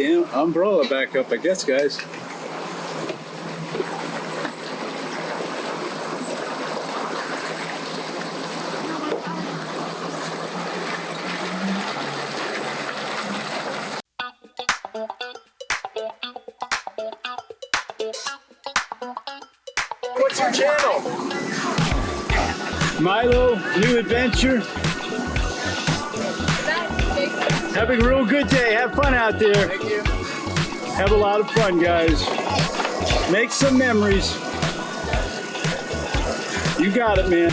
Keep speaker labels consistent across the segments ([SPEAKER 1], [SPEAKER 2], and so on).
[SPEAKER 1] damn umbrella back up, I guess, guys.
[SPEAKER 2] What's your channel?
[SPEAKER 1] Milo, New Adventure. Have a real good day. Have fun out there.
[SPEAKER 2] Thank you.
[SPEAKER 1] Have a lot of fun, guys. Make some memories. You got it, man.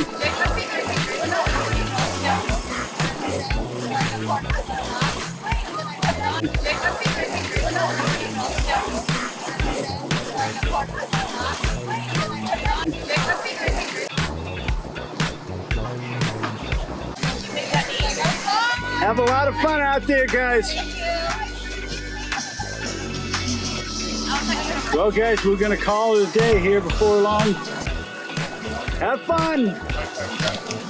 [SPEAKER 1] Have a lot of fun out there, guys. Well, guys, we're going to call it a day here before long. Have fun.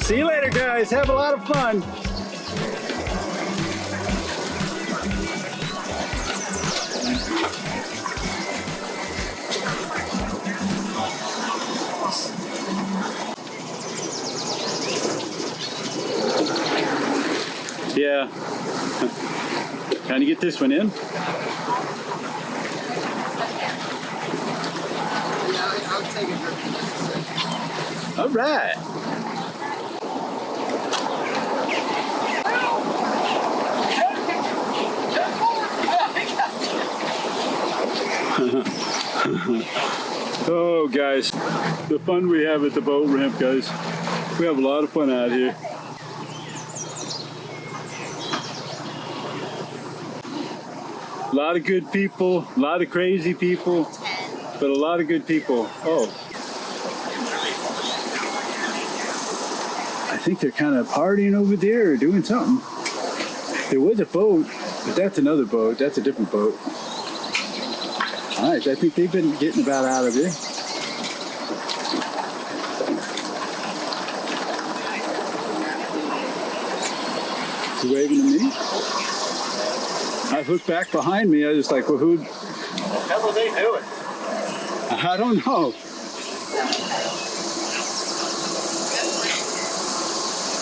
[SPEAKER 1] See you later, guys. Have a lot of fun. Yeah. Trying to get this one in. All right. Oh, guys, the fun we have at the boat ramp, guys. We have a lot of fun out here. A lot of good people, a lot of crazy people, but a lot of good people. Oh. I think they're kind of partying over there or doing something. There was a boat, but that's another boat. That's a different boat. All right, I think they've been getting about out of there. He's waving to me. I looked back behind me. I was like, well, who?
[SPEAKER 2] What the hell are they doing?
[SPEAKER 1] I don't know.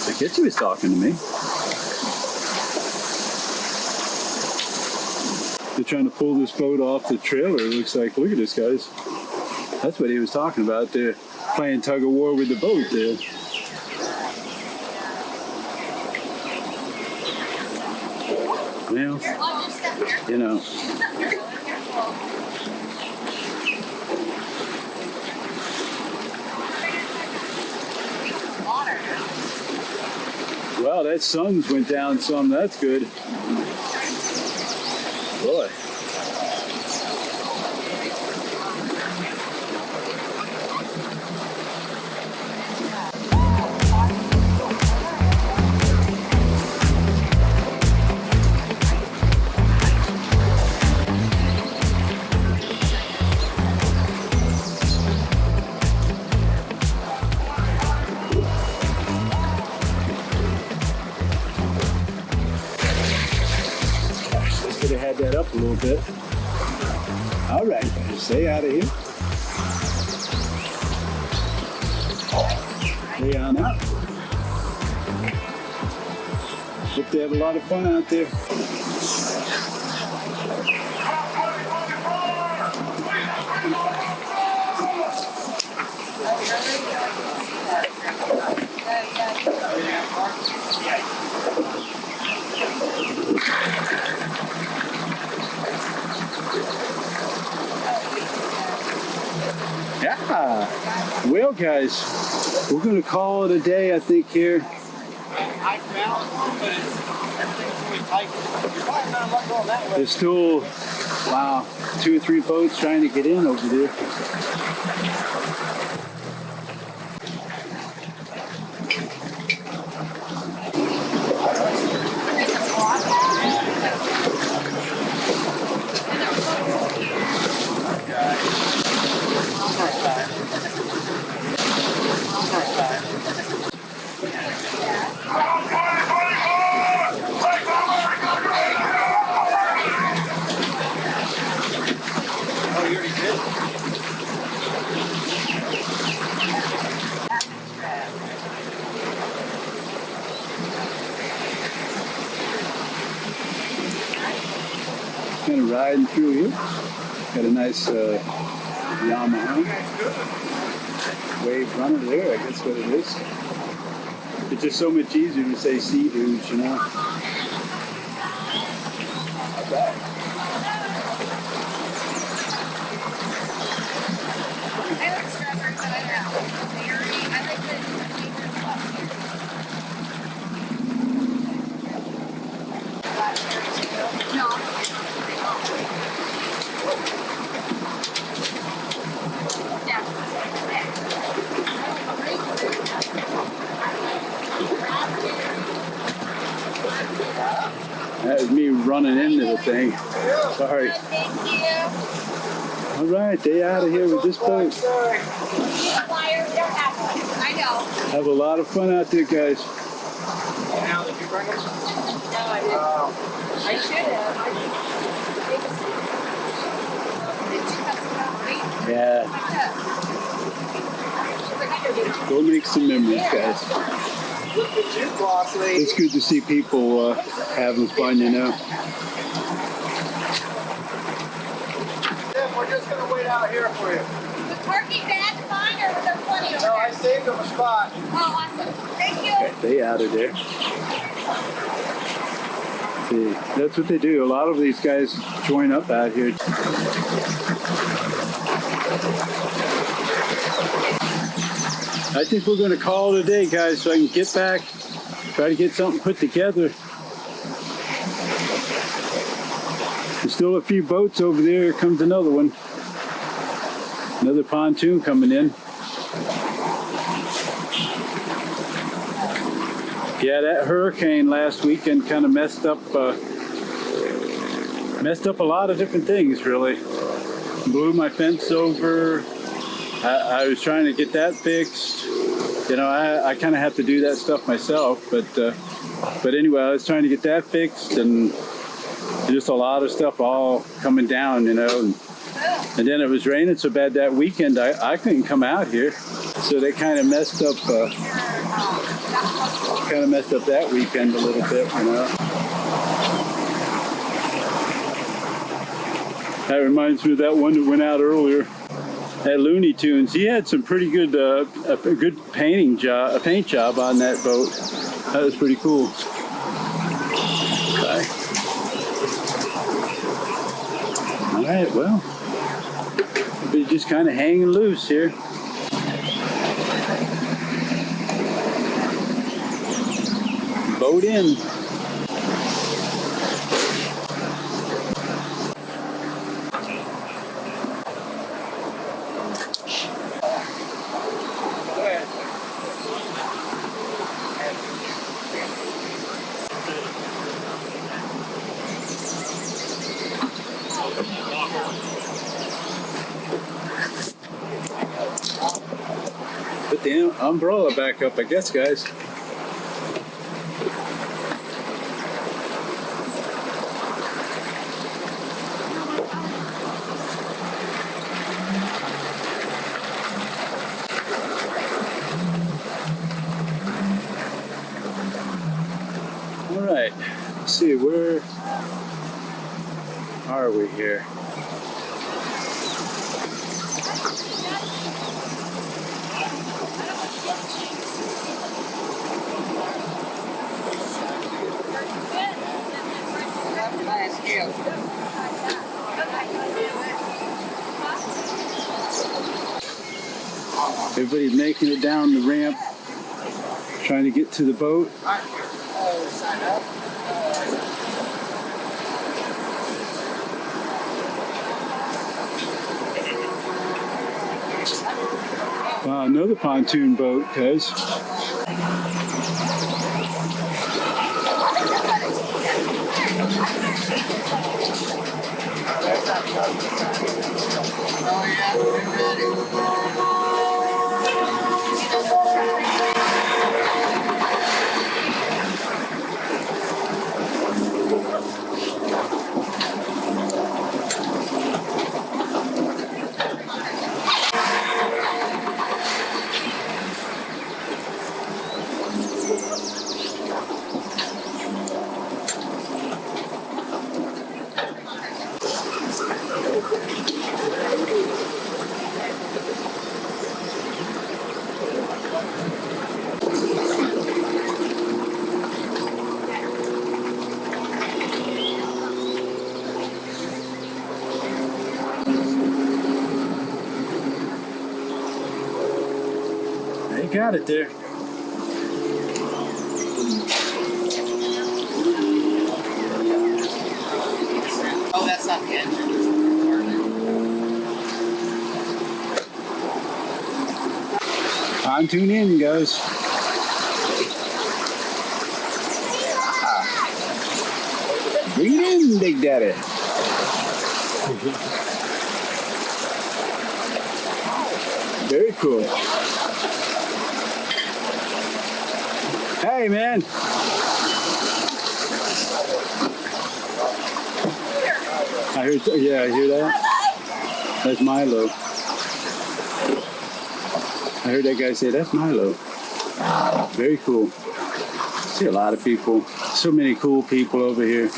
[SPEAKER 1] I guess he was talking to me. They're trying to pull this boat off the trailer. It looks like, look at this, guys. That's what he was talking about. They're playing tug of war with the boat there. Well, you know. Wow, that sun's went down some. That's good. Boy. Could have had that up a little bit. All right, guys, stay out of here. Stay on out. Hope they have a lot of fun out there. Yeah. Well, guys, we're going to call it a day, I think, here.
[SPEAKER 2] I found one, but everything's really tight. You're probably not much going that way.
[SPEAKER 1] There's still, wow, 2 or 3 boats trying to get in over there. riding through here. Got a nice Yamaha wave runner there, I guess what it is. It's just so much easier to say sea dooge, you know. Not bad.
[SPEAKER 3] I like strawberries, but I know. Berry. I like the no.
[SPEAKER 1] That was me running into the thing. Sorry.
[SPEAKER 3] Thank you.
[SPEAKER 1] All right, they out of here with this boat.
[SPEAKER 3] Flyer, we don't have one. I know.
[SPEAKER 1] Have a lot of fun out there, guys.
[SPEAKER 2] Now, did you bring them?
[SPEAKER 3] No, I didn't. I should have. Did you have some coffee?
[SPEAKER 1] Yeah, go make some memories, guys.
[SPEAKER 2] Look at you, boss lady.
[SPEAKER 1] It's good to see people having fun, you know.
[SPEAKER 2] Tim, we're just going to wait out here for you.
[SPEAKER 3] Was parking bad fine or was there plenty over
[SPEAKER 2] No, I
[SPEAKER 3] there?
[SPEAKER 2] saved them a spot.
[SPEAKER 3] Oh, awesome. Thank you.
[SPEAKER 1] Okay, they out of there. See, that's what they do. A lot of these guys join up out here. I think we're going to call it a day, guys, so I can get back, try to get something put together. There's still a few boats over there. Here comes another one. Another pontoon coming in. Yeah, that hurricane last weekend kind of messed up a lot of different things, really. Blew my fence over. I was trying to get that fixed. You know, I kind of have to do that stuff myself, but anyway, I was trying to get that fixed, and just a lot of stuff all coming down, you know. And then it was raining so bad that weekend, I couldn't come out here, so they kind of messed up that weekend a little bit, you know. That reminds me of that one that went out earlier. At Looney Tunes, he had some pretty good, a good paint job on that boat. That was pretty cool. Okay. All right, well, we're just kind of hanging loose here. Boat in. Put the umbrella back up, I guess, guys. All right, let's see, where are we here? Everybody's making it down the ramp, trying to get to the boat. Wow, another pontoon boat, guys. You got it there.
[SPEAKER 2] Oh, that's not the engine.
[SPEAKER 1] Pontoon in, guys. Bring it in, Big Daddy. Very cool. Hey, man. I heard, yeah, I hear that. That's Milo. I heard that guy say, that's Milo. Very cool. See a lot of people. So many cool people over here.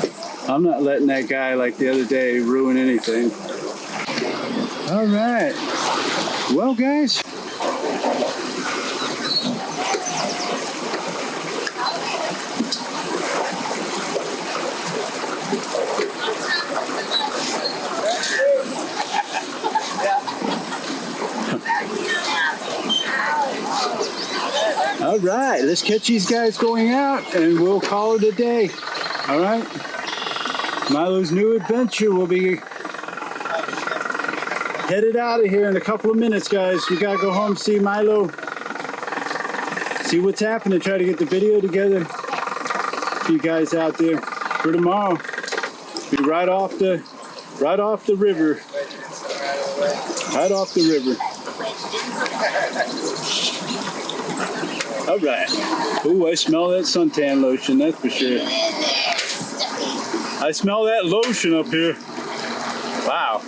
[SPEAKER 1] I'm not letting that guy like the other day ruin anything. All right. Well, guys. All right, let's catch these guys going out and we'll call it a day. All right. Milo's new adventure will be headed out of here in a couple of minutes, guys. We gotta go home, see Milo, see what's happening, try to get the video together for you guys out there for tomorrow. Be right off the river. Right off the river. All right. Ooh, I smell that suntan lotion, that's for sure. I smell that lotion up here. Wow.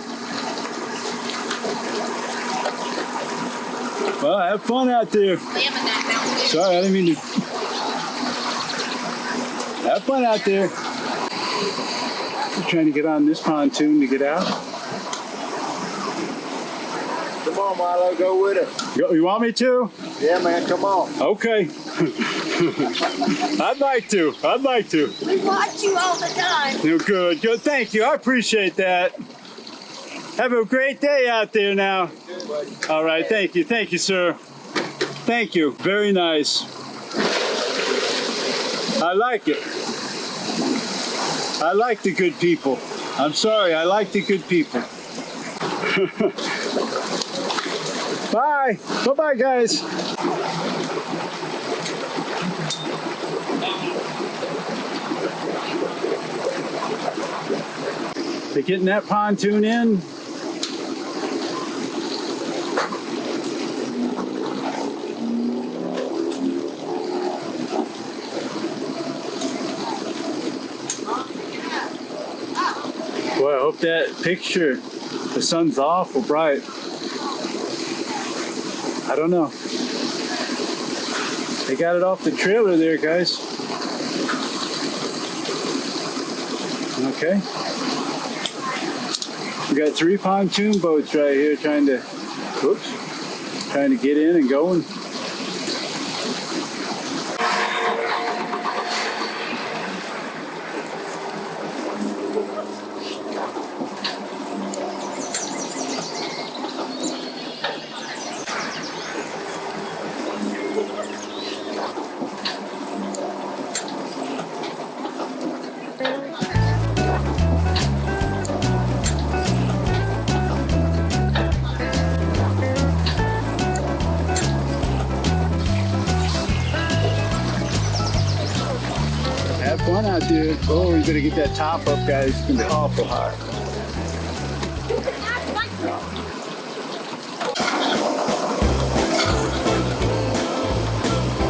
[SPEAKER 1] Well, have fun out there. Sorry, I didn't mean to. Have fun out there. I'm trying to get on this pontoon to get out.
[SPEAKER 2] Come on, Milo, go with it.
[SPEAKER 1] You want me to?
[SPEAKER 2] Yeah, man, come on.
[SPEAKER 1] Okay. I'd like to.
[SPEAKER 3] We watch you all the time.
[SPEAKER 1] No, good. Thank you. I appreciate that. Have a great day out there now. All right. Thank you. Thank you, sir. Thank you. Very nice. I like it. I like the good people. I'm sorry. I like the good people. Bye. Bye-bye, guys. They're getting that pontoon in. Boy, I hope that picture, the sun's awful bright. I don't know. They got it off the trailer there, guys. Okay. We got 3 pontoon boats right here trying to get in and going. Have fun out there. Oh, you better get that top up, guys. It's gonna be awful hot.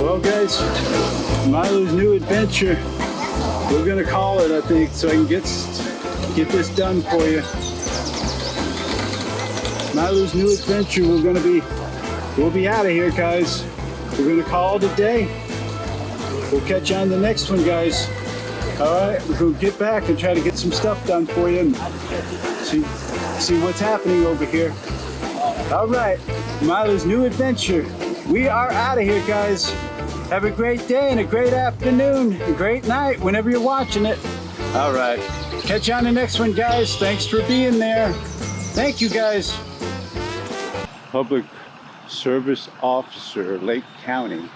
[SPEAKER 1] Well, guys, Milo's new adventure. We're gonna call it, I think, so I can get this done for you. Milo's new adventure. We'll be out of here, guys. We're gonna call it a day. We'll catch you on the next one, guys. All right, we'll get back and try to get some stuff done for you and see what's happening over here. All right, Milo's new adventure. We are out of here, guys. Have a great day and a great afternoon, a great night whenever you're watching it. All right, catch you on the next one, guys. Thanks for being there. Thank you, guys. Public Service Officer, Lake County.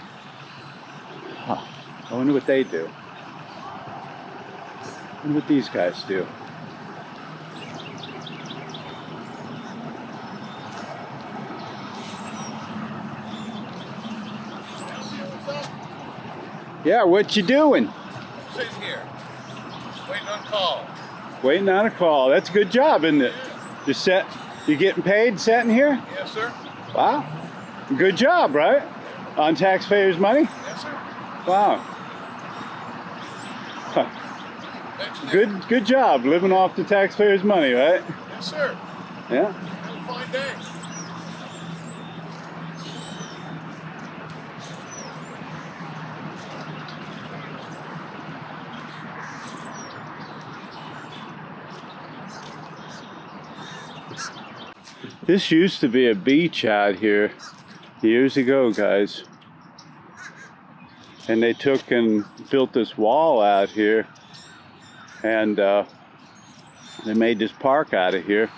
[SPEAKER 1] Huh. I wonder what they do. I wonder what these guys do. Yeah, what you doing?
[SPEAKER 2] Sitting here, waiting on call.
[SPEAKER 1] Waiting on a call. That's a good job, isn't it? Just set. You getting paid sitting here?
[SPEAKER 2] Yes, sir.
[SPEAKER 1] Wow. Good job, right? On taxpayers' money?
[SPEAKER 2] Yes, sir.
[SPEAKER 1] Wow. Huh. Good job living off the taxpayers' money, right?
[SPEAKER 2] Yes, sir.
[SPEAKER 1] Yeah.
[SPEAKER 2] Have a fine day.
[SPEAKER 1] This used to be a beach out here years ago, guys. And they took and built this wall out here, and they made this park out of here.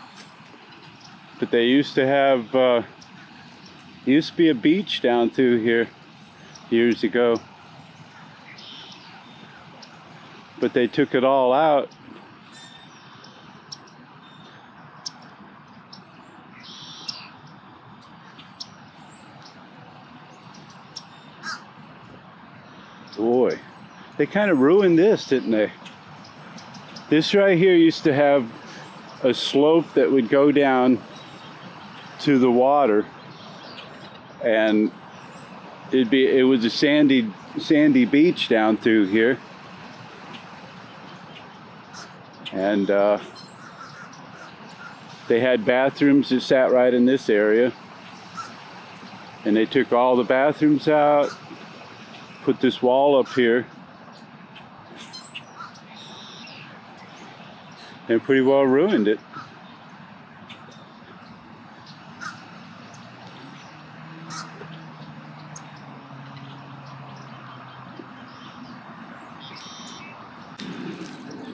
[SPEAKER 1] But they used to have, used to be a beach down through here years ago. But they took it all out. Boy, they kind of ruined this, didn't they? This right here used to have a slope that would go down to the water, and it was a sandy beach down through here, and they had bathrooms that sat right in this area, and they took all the bathrooms out, put this wall up here, and pretty well ruined it.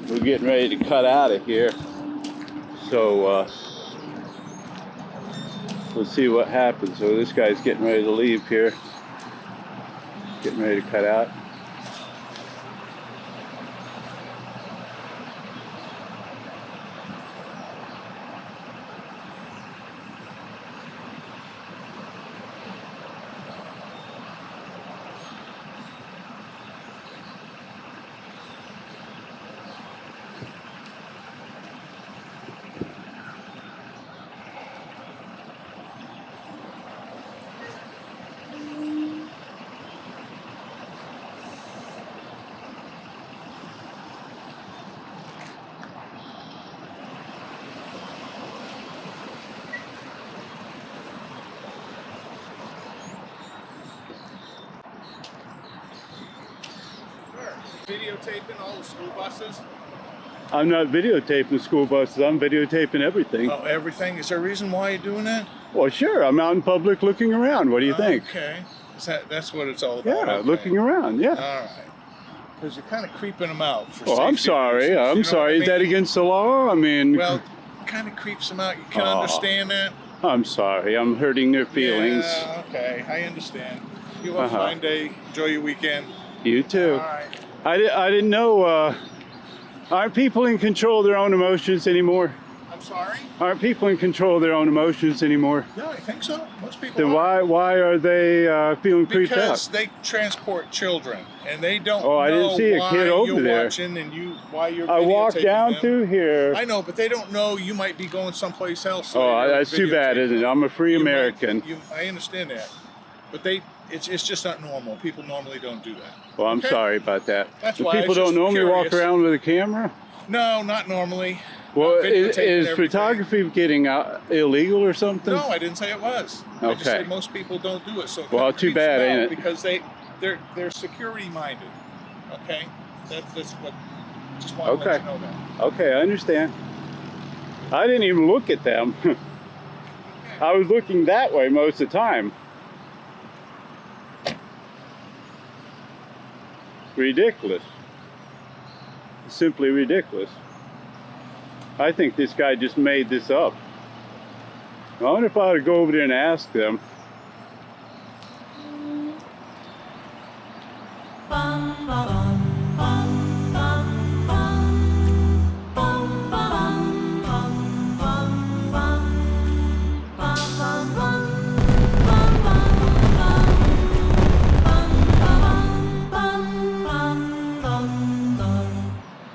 [SPEAKER 1] We're getting ready to cut out of here, so we'll see what happens. So this guy's getting ready to leave here. Getting ready to cut out.
[SPEAKER 2] Videotaping all the school buses.
[SPEAKER 1] I'm not videotaping school buses, I'm videotaping everything.
[SPEAKER 2] Oh, everything? Is there a reason why you're doing that?
[SPEAKER 1] Well, sure, I'm out in public looking around. What do you think?
[SPEAKER 2] Okay. That's what it's all about?
[SPEAKER 1] Yeah,
[SPEAKER 2] okay.
[SPEAKER 1] Looking around, yeah.
[SPEAKER 2] All right. Because you're kind of creeping them out for
[SPEAKER 1] Well, I'm
[SPEAKER 2] safety
[SPEAKER 1] sorry.
[SPEAKER 2] reasons,
[SPEAKER 1] I'm
[SPEAKER 2] you know
[SPEAKER 1] sorry.
[SPEAKER 2] what I
[SPEAKER 1] Is that
[SPEAKER 2] mean?
[SPEAKER 1] against the law? I mean...
[SPEAKER 2] Well, kind of creeps them out. You can
[SPEAKER 1] Aw.
[SPEAKER 2] understand that?
[SPEAKER 1] I'm sorry. I'm hurting their feelings.
[SPEAKER 2] Yeah, okay. I understand. You have
[SPEAKER 1] Uh-huh.
[SPEAKER 2] a fine day. Enjoy your weekend.
[SPEAKER 1] You too.
[SPEAKER 2] All right.
[SPEAKER 1] I didn't know, aren't people in control of their own emotions anymore?
[SPEAKER 2] I'm sorry?
[SPEAKER 1] Aren't people in control of their own emotions anymore?
[SPEAKER 2] Yeah, I think so. Most people
[SPEAKER 1] Then
[SPEAKER 2] are.
[SPEAKER 1] why are they feeling creeped out?
[SPEAKER 2] Because they transport children, and they don't
[SPEAKER 1] Oh, I didn't
[SPEAKER 2] know
[SPEAKER 1] see a
[SPEAKER 2] why
[SPEAKER 1] kid over
[SPEAKER 2] you're
[SPEAKER 1] there.
[SPEAKER 2] watching and why you're
[SPEAKER 1] I walked
[SPEAKER 2] videotaping
[SPEAKER 1] down
[SPEAKER 2] them.
[SPEAKER 1] through here.
[SPEAKER 2] I know, but they don't know you might be going someplace else. So
[SPEAKER 1] Oh,
[SPEAKER 2] they're
[SPEAKER 1] that's too bad,
[SPEAKER 2] videotaping
[SPEAKER 1] isn't it?
[SPEAKER 2] them.
[SPEAKER 1] I'm a free
[SPEAKER 2] You might-
[SPEAKER 1] American.
[SPEAKER 2] I understand that, but it's just not normal. People normally don't do that.
[SPEAKER 1] Well, I'm
[SPEAKER 2] Okay?
[SPEAKER 1] sorry about that.
[SPEAKER 2] That's
[SPEAKER 1] The
[SPEAKER 2] why I
[SPEAKER 1] people
[SPEAKER 2] was
[SPEAKER 1] don't
[SPEAKER 2] just
[SPEAKER 1] normally walk
[SPEAKER 2] curious.
[SPEAKER 1] around with a camera?
[SPEAKER 2] No, not normally.
[SPEAKER 1] Well,
[SPEAKER 2] I'm videotaping
[SPEAKER 1] is
[SPEAKER 2] everything.
[SPEAKER 1] photography getting illegal or something?
[SPEAKER 2] No, I didn't say it was. I just
[SPEAKER 1] Okay.
[SPEAKER 2] said most people don't do it. So it
[SPEAKER 1] Well,
[SPEAKER 2] kinda
[SPEAKER 1] too
[SPEAKER 2] creeps
[SPEAKER 1] bad,
[SPEAKER 2] them
[SPEAKER 1] ain't
[SPEAKER 2] out
[SPEAKER 1] it?
[SPEAKER 2] Because they're security minded. Okay, that's what. Just want to
[SPEAKER 1] Okay.
[SPEAKER 2] let you know that.
[SPEAKER 1] Okay, I understand. I didn't even look at them. I was looking that way most of the time. Ridiculous. Simply ridiculous. I think this guy just made this up. I wonder if I ought to go over there and ask them.
[SPEAKER 4] Bye.